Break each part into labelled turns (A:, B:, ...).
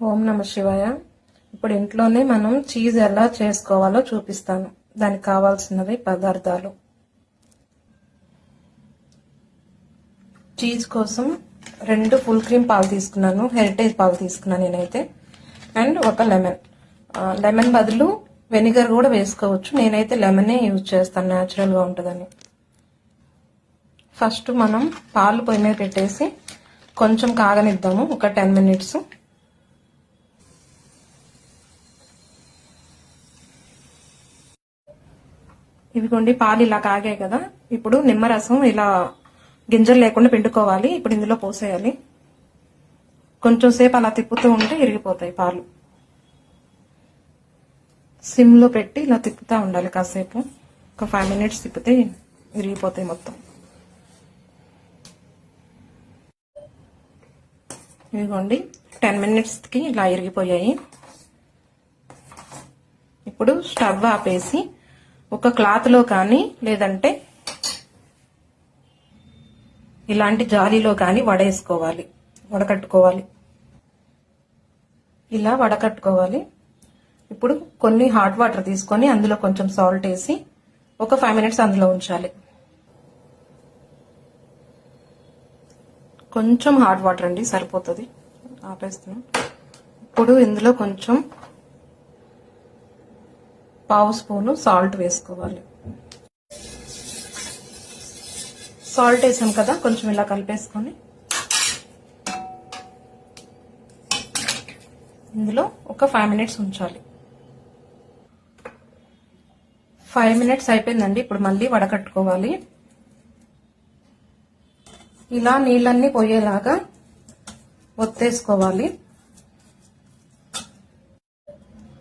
A: ఓం నమ శివాయ. ఇప్పుడు ఇంట్లోనే మనం చీజ్ ఎలా చేసుకోవాలో చూపిస్తాను. దానికి కావాల్సినవి పదార్థాలు: చీజ్ కోసం 2 ఫుల్ క్రీమ్ పాలు తీసుకున్నాను, హెరిటేజ్ పాలు తీసుకున్నాను నేనైతే, అండ్ ఒక లెమన్. లెమన్ బదులు వెనిగర్ కూడా వేసుకోవచ్చు, నేనైతే లెమనే యూజ్ చేస్తాను, న్యాచురల్గా ఉంటుందని. ఫస్ట్ మనం పాలు పొయ్యి మీద పెట్టేసి కొంచెం కాగనిద్దాము, ఒక 10 మినిట్స్. ఇవిగోండి పాలు ఇలా కాగాయి కదా. ఇప్పుడు నిమ్మరసం ఇలా గింజలు లేకుండా పిండుకోవాలి. ఇప్పుడు ఇందులో పోసేయాలి. కొంచెం సేపు అలా తిప్పుతూ ఉంటే ఇరిగిపోతాయి పాలు. సిమ్ లో పెట్టి ఇలా తిప్పుతూ ఉండాలి కాసేపు, ఒక 5 మినిట్స్ తిప్పితే ఇరిగిపోతాయి మొత్తం. ఇదిగోండి 10 మినిట్స్కి ఇలా ఇరిగిపోయాయి. ఇప్పుడు స్టవ్ ఆపేసి ఒక క్లాత్లో కానీ లేదంటే ఇలాంటి జాలీలో కానీ వడకట్టుకోవాలి. ఇలా వడకట్టుకోవాలి. ఇప్పుడు కొన్ని హాట్ వాటర్ తీసుకొని అందులో కొంచెం సాల్ట్ వేసి ఒక 5 మినిట్స్ అందులో ఉంచాలి. కొంచెం హాట్ వాటర్ అండి, సరిపోతుంది. ఆపేస్తున్నాం. ఇప్పుడు ఇందులో కొంచెం పావు స్పూను సాల్ట్ వేసుకోవాలి. సాల్ట్ వేసాం కదా, కొంచెం ఇలా కలిపేసుకొని ఇందులో ఒక 5 మినిట్స్ ఉంచాలి. 5 మినిట్స్ అయిపోయిందండి. ఇప్పుడు మళ్ళీ వడకట్టుకోవాలి. ఇలా నీళ్ళన్నీ పోయేలాగా ఒత్తేసుకోవాలి.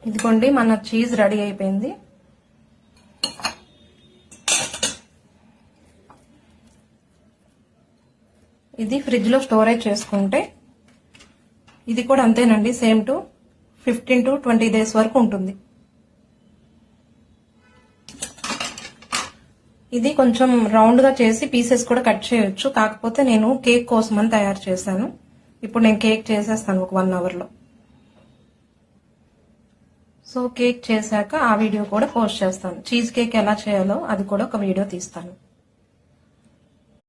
A: ఇదిగోండి మన చీజ్ రెడీ అయిపోయింది. ఇది ఫ్రిడ్జ్ లో స్టోరేజ్ చేసుకుంటే ఇది కూడా అంతేనండి, సేమ్ టు 15 to 20 డేస్ వరకు ఉంటుంది. ఇది కొంచెం రౌండ్ గా చేసి పీసెస్ కూడా కట్ చేయొచ్చు, కాకపోతే నేను కేక్ కోసం అని తయారు చేశాను. ఇప్పుడు నేను కేక్ చేసేస్తాను ఒక 1 అవర్లో. సో కేక్ చేశాక ఆ వీడియో కూడా పోస్ట్ చేస్తాను. చీజ్ కేక్ ఎలా చేయాలో అది కూడా ఒక వీడియో తీస్తాను.